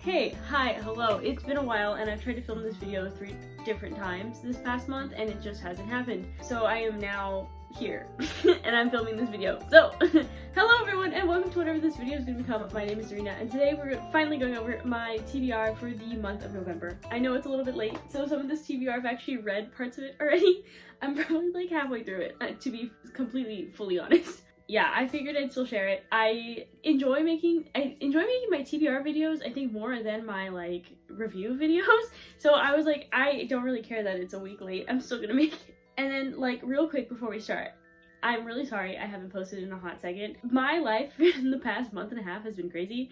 Hey, hi, hello. It's been a while and I've tried to film this video 3 different times this past month and it just hasn't happened. So I am now here and I'm filming this video. So, hello everyone and welcome to whatever this video is going to become. My name is Serena and today we're finally going over my TBR for the month of November. I know it's a little bit late, so some of this TBR I've actually read parts of it already. I'm probably like halfway through it, to be completely fully honest. Yeah, I figured I'd still share it. I enjoy making my TBR videos, I think, more than my like review videos. So I was like, I don't really care that it's a week late. I'm still gonna make it. And then like real quick before we start, I'm really sorry I haven't posted in a hot second. My life in the past month and a half has been crazy.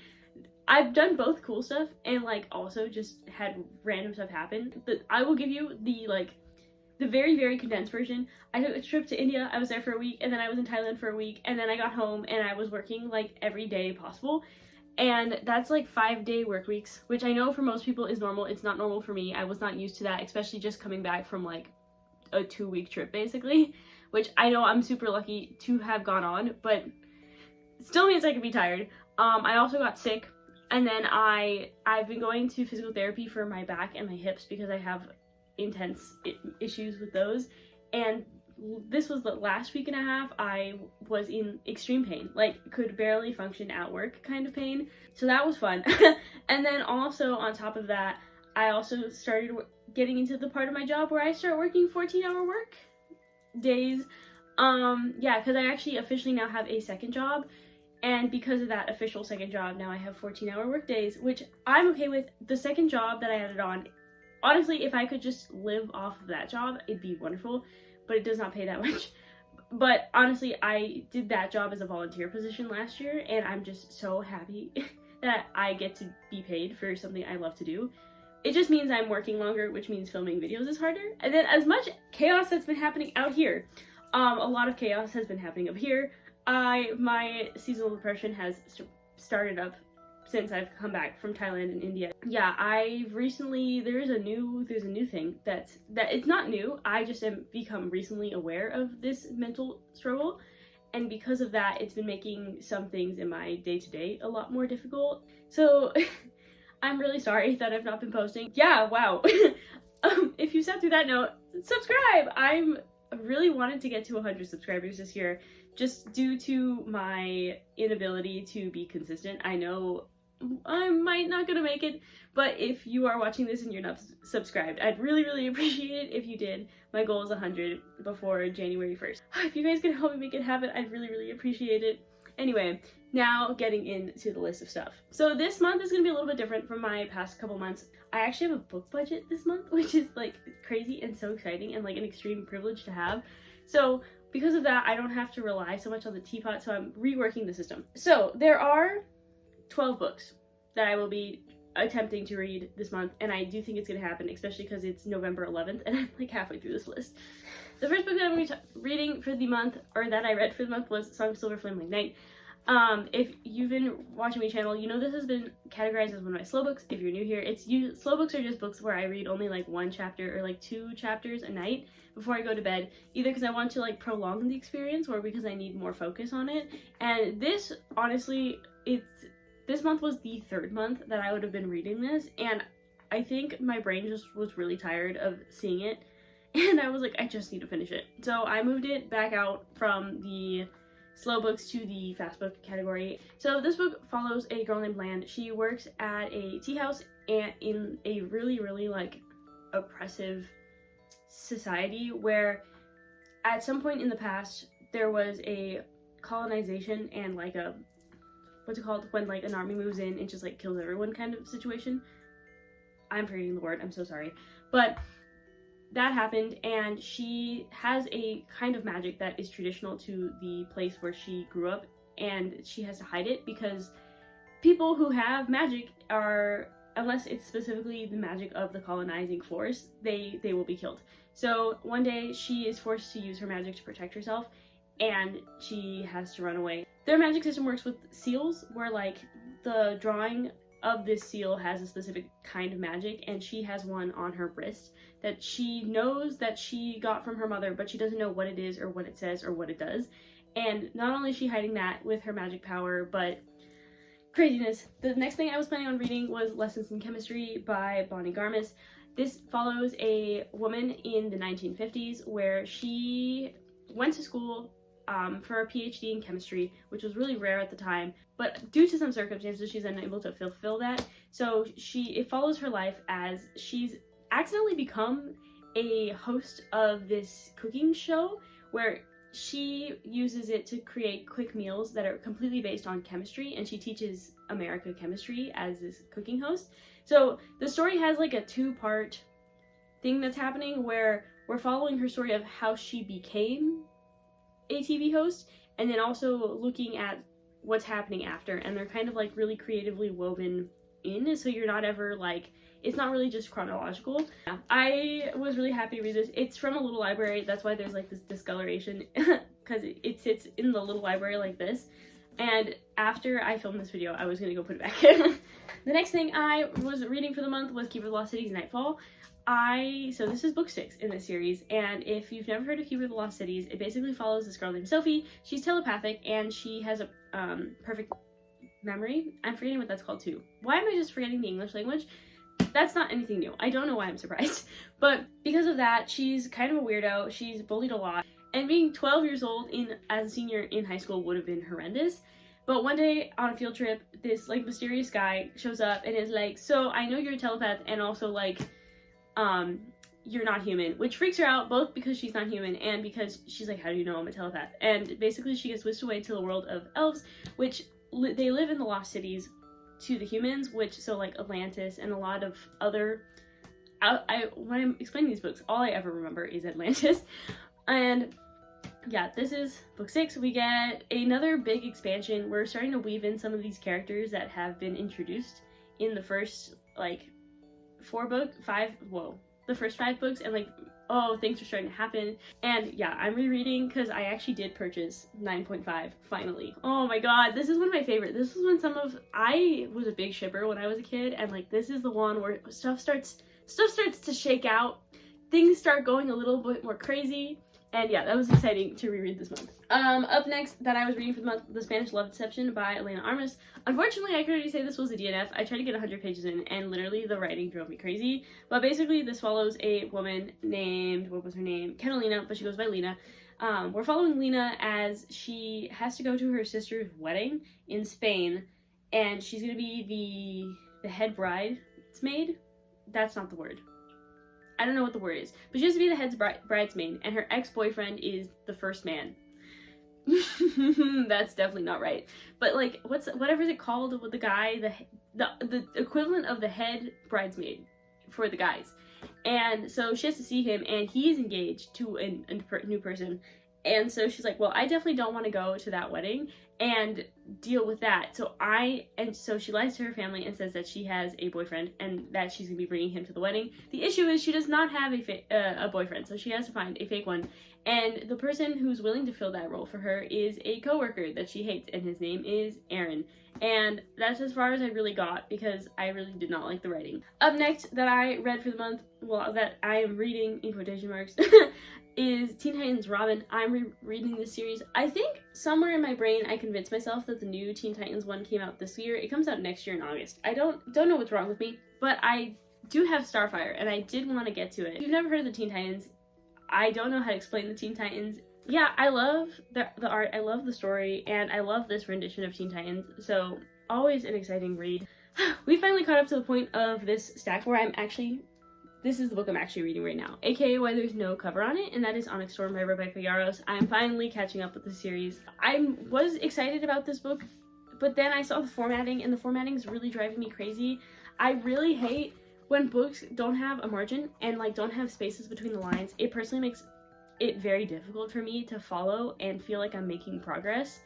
I've done both cool stuff and like also just had random stuff happen. But I will give you the very, very condensed version. I took a trip to India, I was there for a week, and then I was in Thailand for a week, and then I got home and I was working like every day possible. And that's like 5-day work weeks, which I know for most people is normal. It's not normal for me. I was not used to that, especially just coming back from like a 2-week trip basically, which I know I'm super lucky to have gone on, but still means I can be tired. I also got sick, and then I've been going to physical therapy for my back and my hips because I have intense issues with those, and this was the last week and a half I was in extreme pain, like could barely function at work kind of pain, so that was fun. And then also on top of that, I also started getting into the part of my job where I start working 14-hour work days. Yeah, because I actually officially now have a second job, and because of that official second job, now I have 14-hour work days, which I'm okay with. The second job that I added on, honestly, if I could just live off of that job, it'd be wonderful, but it does not pay that much. But honestly, I did that job as a volunteer position last year, and I'm just so happy that I get to be paid for something I love to do. It just means I'm working longer, which means filming videos is harder. And then as much chaos that's been happening out here, a lot of chaos has been happening up here. My seasonal depression has started up since I've come back from Thailand and India. Yeah, there's a new thing that it's not new. I just am become recently aware of this mental struggle, and because of that, it's been making some things in my day-to-day a lot more difficult. So I'm really sorry that I've not been posting. Yeah, wow. If you sat through that note, subscribe! I'm really wanted to get to 100 subscribers this year, just due to my inability to be consistent. I know I might not gonna make it, but if you are watching this and you're not subscribed, I'd really appreciate it if you did. My goal is 100 before January 1st. If you guys can help me make it happen, I'd really appreciate it. Anyway, now getting into the list of stuff. So this month is gonna be a little bit different from my past couple months. I actually have a book budget this month, which is like crazy and so exciting and like an extreme privilege to have. So because of that, I don't have to rely so much on the teapot, so I'm reworking the system. So there are 12 books that I will be attempting to read this month, and I do think it's going to happen, especially because it's November 11th and I'm like halfway through this list. The first book that I'm going to be reading for the month, or that I read for the month, was Song of Silver Flame Like Night. If you've been watching my channel, you know this has been categorized as one of my slow books. If you're new here, slow books are just books where I read only like 1 chapter or like 2 chapters a night before I go to bed, either because I want to like prolong the experience or because I need more focus on it. And this, honestly, this month was the 3rd month that I would have been reading this, and I think my brain just was really tired of seeing it, and I was like, I just need to finish it. So I moved it back out from the slow books to the fast book category. So this book follows a girl named Land. She works at a tea house and in a really like oppressive society where at some point in the past there was a colonization and like a what's it called when like an army moves in and just like kills everyone kind of situation. I'm forgetting the word, I'm so sorry. But that happened, and she has a kind of magic that is traditional to the place where she grew up, and she has to hide it because people who have magic are, unless it's specifically the magic of the colonizing force, they will be killed. So one day she is forced to use her magic to protect herself, and she has to run away. Their magic system works with seals, where like the drawing of this seal has a specific kind of magic, and she has one on her wrist that she knows that she got from her mother, but she doesn't know what it is or what it says or what it does. And not only is she hiding that with her magic power, but craziness. The next thing I was planning on reading was Lessons in Chemistry by Bonnie Garmis. This follows a woman in the 1950s where she went to school for a PhD in chemistry, which was really rare at the time, but due to some circumstances, she's unable to fulfill that. So it follows her life as she's accidentally become a host of this cooking show where she uses it to create quick meals that are completely based on chemistry, and she teaches America chemistry as this cooking host. So the story has like a two-part thing that's happening where we're following her story of how she became a TV host, and then also looking at what's happening after, and they're kind of like really creatively woven in, so you're not ever like, it's not really just chronological. I was really happy to read this. It's from a little library, that's why there's like this discoloration, because it sits in the little library like this. And after I filmed this video, I was gonna go put it back. The next thing I was reading for the month was Keeper of the Lost Cities Nightfall. So this is book 6 in this series, and if you've never heard of Keeper of the Lost Cities, it basically follows this girl named Sophie. She's telepathic, and she has a perfect memory. I'm forgetting what that's called too. Why am I just forgetting the English language? That's not anything new. I don't know why I'm surprised. But because of that, she's kind of a weirdo. She's bullied a lot. And being 12 years old as a senior in high school would have been horrendous. But one day on a field trip, this like mysterious guy shows up and is like, so I know you're a telepath and also like, you're not human, which freaks her out both because she's not human and because she's like, how do you know I'm a telepath? And basically she gets whisked away to the world of elves, which they live in the lost cities to the humans, which so like Atlantis and a lot of other when I'm explaining these books, all I ever remember is Atlantis. And yeah, this is book 6. We get another big expansion. We're starting to weave in some of these characters that have been introduced in the first like the first 5 books, and like, oh, things are starting to happen. And yeah, I'm rereading because I actually did purchase 9.5 finally. Oh my god, this is one of my favorite. This is when I was a big shipper when I was a kid, and like this is the one where stuff starts to shake out. Things start going a little bit more crazy. And yeah, that was exciting to reread this month. Up next that I was reading for the month, The Spanish Love Deception by Elena Armas. Unfortunately, I could already say this was a DNF. I tried to get 100 pages in, and literally the writing drove me crazy. But basically, this follows a woman named, what was her name? Catalina, but she goes by Lena. We're following Lena as she has to go to her sister's wedding in Spain, and she's gonna be the head bridesmaid. That's not the word. I don't know what the word is, but she has to be the head's bridesmaid, and her ex-boyfriend is the first man. That's definitely not right. But like, whatever is it called with the guy, the equivalent of the head bridesmaid for the guys. And so she has to see him, and he's engaged to a new person. And so she's like, well, I definitely don't want to go to that wedding and deal with that. So she lies to her family and says that she has a boyfriend and that she's gonna be bringing him to the wedding. The issue is she does not have a boyfriend, so she has to find a fake one. And the person who's willing to fill that role for her is a coworker that she hates, and his name is Aaron. And that's as far as I really got because I really did not like the writing. Up next that I read for the month, well, that I am reading in quotation marks, is Teen Titans Robin. I'm rereading this series. I think somewhere in my brain I convinced myself that the new Teen Titans one came out this year. It comes out next year in August. I don't know what's wrong with me, but I do have Starfire, and I did want to get to it. If you've never heard of the Teen Titans, I don't know how to explain the Teen Titans. Yeah, I love the art, I love the story, and I love this rendition of Teen Titans, so always an exciting read. We finally caught up to the point of this stack where this is the book I'm actually reading right now, aka why there's no cover on it, and that is Onyx Storm by Rebecca Yarros. I'm finally catching up with the series. I was excited about this book, but then I saw the formatting, and the formatting is really driving me crazy. I really hate when books don't have a margin and like don't have spaces between the lines. It personally makes it very difficult for me to follow and feel like I'm making progress.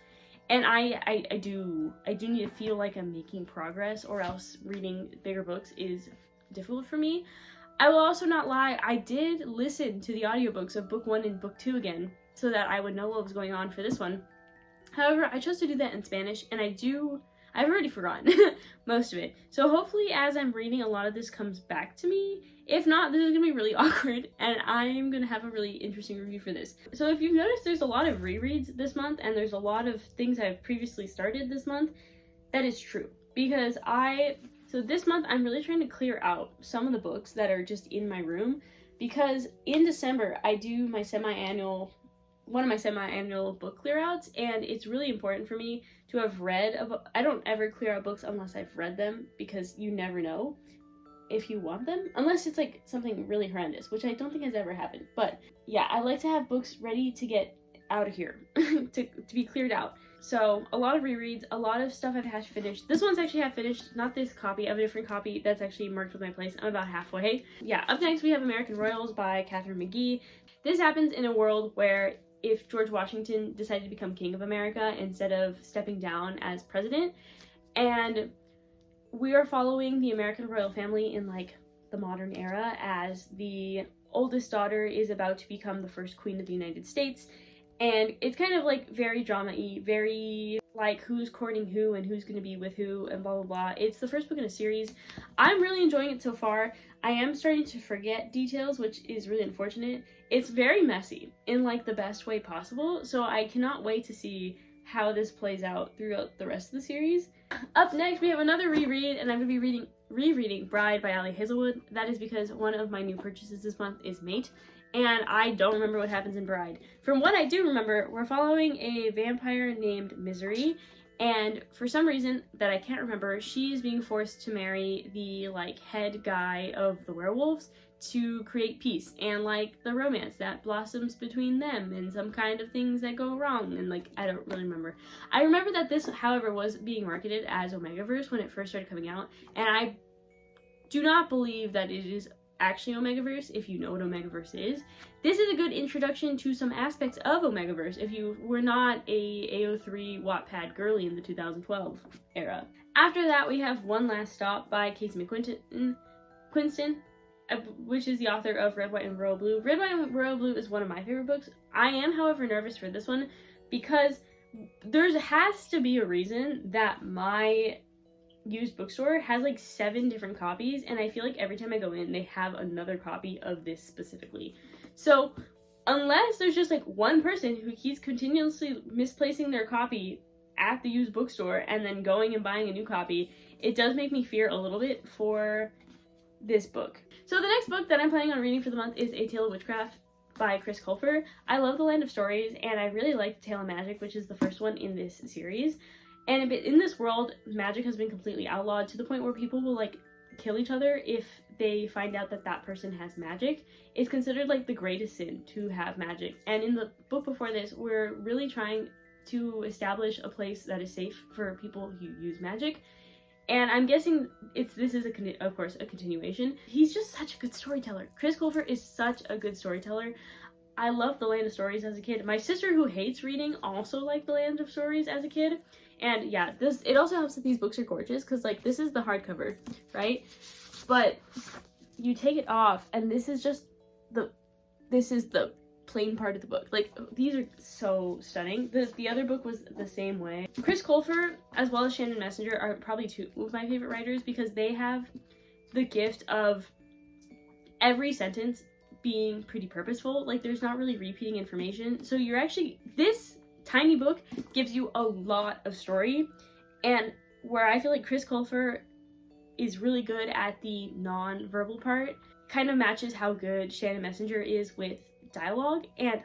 And I do need to feel like I'm making progress, or else reading bigger books is difficult for me. I will also not lie, I did listen to the audiobooks of book 1 and book 2 again so that I would know what was going on for this one. However, I chose to do that in Spanish, and I've already forgotten most of it. So hopefully as I'm reading, a lot of this comes back to me. If not, this is going to be really awkward, and I'm going to have a really interesting review for this. So if you've noticed, there's a lot of rereads this month, and there's a lot of things I've previously started this month. That is true. because so this month I'm really trying to clear out some of the books that are just in my room, because in December I do one of my semi-annual book clear outs, and it's really important for me to have read a book. I don't ever clear out books unless I've read them, because you never know if you want them, unless it's like something really horrendous, which I don't think has ever happened. But yeah, I like to have books ready to get out of here to be cleared out. So a lot of rereads, a lot of stuff I've had finished. This one's actually half finished, not this copy. I have a different copy that's actually marked with my place. I'm about halfway. Yeah, up next we have American Royals by Catherine McGee. This happens in a world where if George Washington decided to become king of America instead of stepping down as president, and we are following the American royal family in like the modern era as the oldest daughter is about to become the first queen of the United States. And it's kind of like very drama-y, very like who's courting who and who's going to be with who and blah blah blah. It's the first book in a series. I'm really enjoying it so far. I am starting to forget details, which is really unfortunate. It's very messy in like the best way possible, so I cannot wait to see how this plays out throughout the rest of the series. Up next we have another reread, and I'm going to be rereading Bride by Ali Hazelwood. That is because one of my new purchases this month is Mate, and I don't remember what happens in Bride. From what I do remember, we're following a vampire named Misery, and for some reason that I can't remember, she's being forced to marry the like head guy of the werewolves to create peace and like the romance that blossoms between them and some kind of things that go wrong, and like I don't really remember. I remember that this, however, was being marketed as Omegaverse when it first started coming out, and I do not believe that it is actually Omegaverse. If you know what Omegaverse is, this is a good introduction to some aspects of Omegaverse if you were not a AO3 Wattpad girly in the 2012 era. After that we have One Last Stop by Casey Quinston, which is the author of Red, White, and Royal Blue. Red, White, and Royal Blue is one of my favorite books. I am, however, nervous for this one because there has to be a reason that my used bookstore has like 7 different copies, and I feel like every time I go in they have another copy of this specifically. So unless there's just like one person who keeps continuously misplacing their copy at the used bookstore and then going and buying a new copy, it does make me fear a little bit for this book. So the next book that I'm planning on reading for the month is A Tale of Witchcraft by Chris Colfer. I love The Land of Stories, and I really like Tale of Magic, which is the first one in this series. And in this world, magic has been completely outlawed to the point where people will like kill each other if they find out that that person has magic. It's considered like the greatest sin to have magic. And in the book before this, we're really trying to establish a place that is safe for people who use magic. And I'm guessing this is of course a continuation. He's just such a good storyteller. Chris Colfer is such a good storyteller. I loved The Land of Stories as a kid. My sister, who hates reading, also liked The Land of Stories as a kid. And yeah, it also helps that these books are gorgeous, because like this is the hardcover, right? But you take it off and this is the plain part of the book. Like, these are so stunning. The other book was the same way. Chris Colfer as well as Shannon Messenger are probably 2 of my favorite writers, because they have the gift of every sentence being pretty purposeful. Like, there's not really repeating information, so this tiny book gives you a lot of story. And where I feel like Chris Colfer is really good at the non-verbal part kind of matches how good Shannon Messenger is with dialogue, and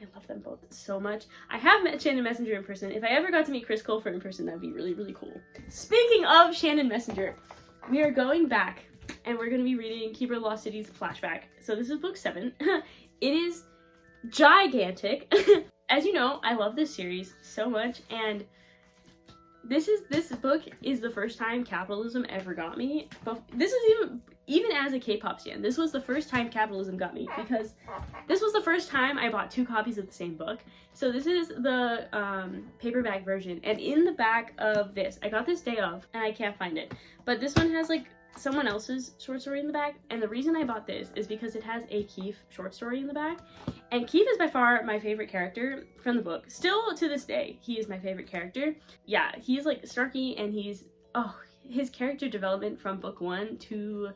I love them both so much. I have met Shannon Messenger in person. If I ever got to meet Chris Colfer in person, that'd be really, really cool. Speaking of Shannon Messenger, we are going back and we're going to be reading Keeper of the Lost Cities Flashback. So this is book 7. It is gigantic. As you know, I love this series so much, and this book is the first time capitalism ever got me. But this is even as a K-pop stan, this was the first time capitalism got me, because this was the first time I bought 2 copies of the same book. So this is the paperback version, and in the back of this, I got this day of, and I can't find it, but this one has like someone else's short story in the back, and the reason I bought this is because it has a Keith short story in the back, and Keith is by far my favorite character from the book. Still to this day, he is my favorite character. Yeah, he's like snarky, and his character development from book 1 to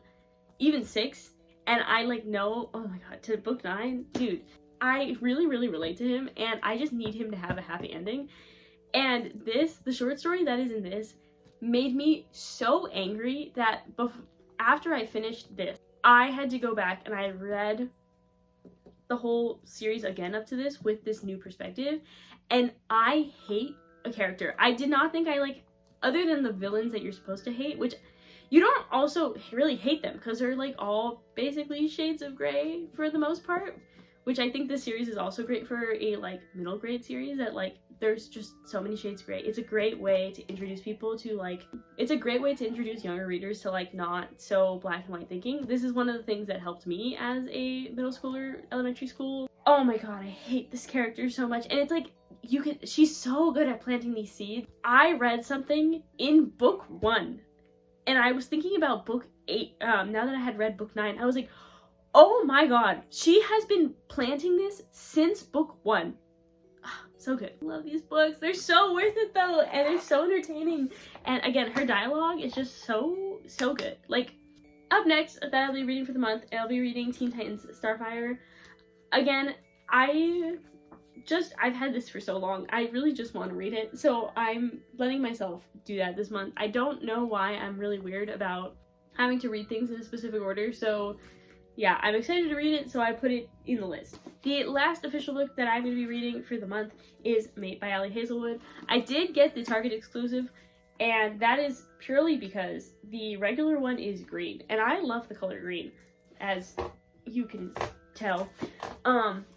even 6, and I like know, oh my god, to book 9, dude, I really, really relate to him, and I just need him to have a happy ending. And the short story that is in this made me so angry that after I finished this, I had to go back and I read the whole series again up to this with this new perspective, and I hate a character. I did not think I like, other than the villains that you're supposed to hate, which you don't also really hate them because they're like all basically shades of gray for the most part, which I think this series is also great for a like middle grade series, that like there's just so many shades of gray. It's a great way to introduce people to like, it's a great way to introduce younger readers to like not so black and white thinking. This is one of the things that helped me as a middle schooler, elementary school. Oh my god, I hate this character so much. And it's like, she's so good at planting these seeds. I read something in book 1 and I was thinking about book 8 now that I had read book 9. I was like, oh my god, she has been planting this since book 1. So good. Love these books. They're so worth it though, and they're so entertaining. And again, her dialogue is just so good. Like, up next that I'll be reading for the month, I'll be reading Teen Titans Starfire. Again, I've had this for so long, I really just want to read it, so I'm letting myself do that this month. I don't know why I'm really weird about having to read things in a specific order, so yeah, I'm excited to read it, so I put it in the list. The last official book that I'm going to be reading for the month is Mate by Ali Hazelwood. I did get the Target exclusive, and that is purely because the regular one is green, and I love the color green, as you can tell.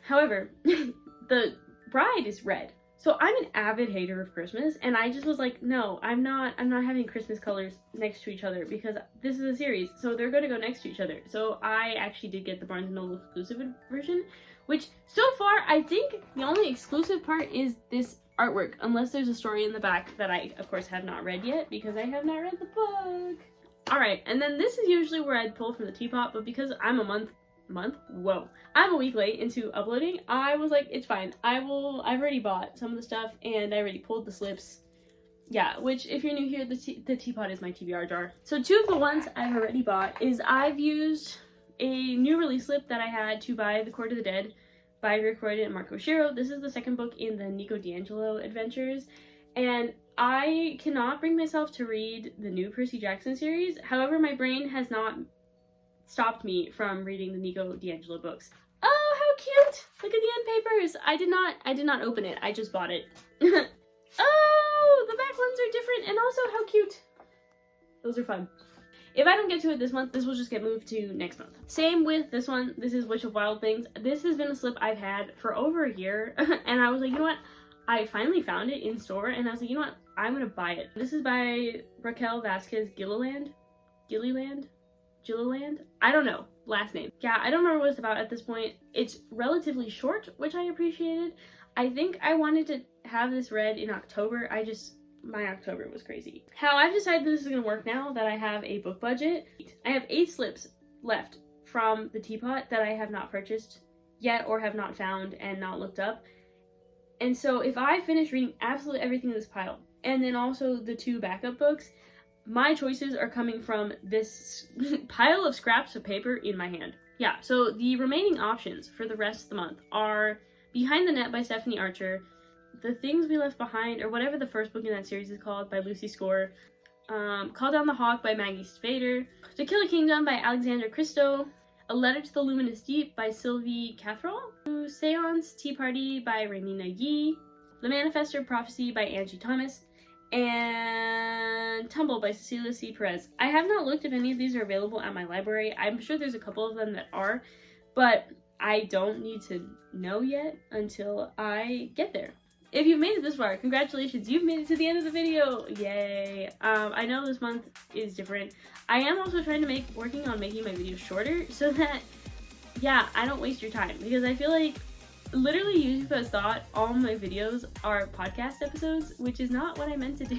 However, the bride is red. So I'm an avid hater of Christmas, and I just was like, no, I'm not having Christmas colors next to each other because this is a series, so they're going to go next to each other. So I actually did get the Barnes & Noble exclusive version, which so far I think the only exclusive part is this artwork, unless there's a story in the back that I, of course, have not read yet because I have not read the book. Alright, and then this is usually where I'd pull from the teapot, but because I'm I'm a week late into uploading, I was like, it's fine. I've already bought some of the stuff, and I already pulled the slips. Yeah, which, if you're new here, the teapot is my TBR jar. So 2 of the ones I've already bought is I've used a new release slip that I had to buy The Court of the Dead by Rick Riordan and Marco Shiro. This is the second book in the Nico D'Angelo adventures, and I cannot bring myself to read the new Percy Jackson series. However, my brain has not stopped me from reading the Nico D'Angelo books. Oh, how cute! Look at the end papers. I did not open it. I just bought it. Oh, the back ones are different, and also how cute. Those are fun. If I don't get to it this month, this will just get moved to next month. Same with this one. This is Witch of Wild Things. This has been a slip I've had for over a year, and I was like, you know what? I finally found it in store, and I was like, you know what? I'm gonna buy it. This is by Raquel Vasquez Gilliland? I don't know, last name. Yeah, I don't remember what it's about at this point. It's relatively short, which I appreciated. I think I wanted to have this read in October. My October was crazy. How I've decided this is gonna work now that I have a book budget. I have 8 slips left from the teapot that I have not purchased yet or have not found and not looked up. And so if I finish reading absolutely everything in this pile, and then also the 2 backup books, my choices are coming from this pile of scraps of paper in my hand. Yeah, so the remaining options for the rest of the month are Behind the Net by Stephanie Archer, The Things We Left Behind, or whatever the first book in that series is called, by Lucy Score, Call Down the Hawk by Maggie Spader, To Kill a Kingdom by Alexandra Christo, A Letter to the Luminous Deep by Sylvie Catherall, Seance Tea Party by Raymina Yee, The Manifestor Prophecy by Angie Thomas, and Tumble by Cecilia C. Perez. I have not looked if any of these are available at my library. I'm sure there's a couple of them that are, but I don't need to know yet until I get there. If you've made it this far, congratulations, you've made it to the end of the video. Yay. I know this month is different. I am also trying to working on making my videos shorter so that, yeah, I don't waste your time, because I feel like literally YouTube has thought all my videos are podcast episodes, which is not what I meant to do.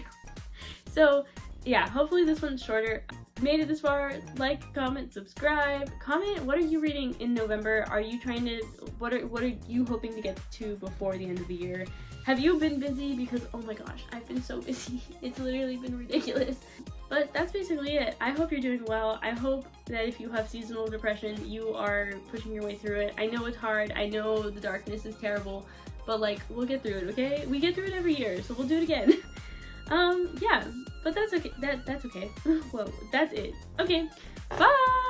So yeah, hopefully this one's shorter. Made it this far, like, comment, subscribe. Comment, what are you reading in November? Are you trying to, what are you hoping to get to before the end of the year? Have you been busy? Because, oh my gosh, I've been so busy. It's literally been ridiculous. But that's basically it. I hope you're doing well. I hope that if you have seasonal depression, you are pushing your way through it. I know it's hard. I know the darkness is terrible, but like, we'll get through it, okay? We get through it every year, so we'll do it again. Yeah, but that's okay. That's okay. Well, that's it. Okay, bye!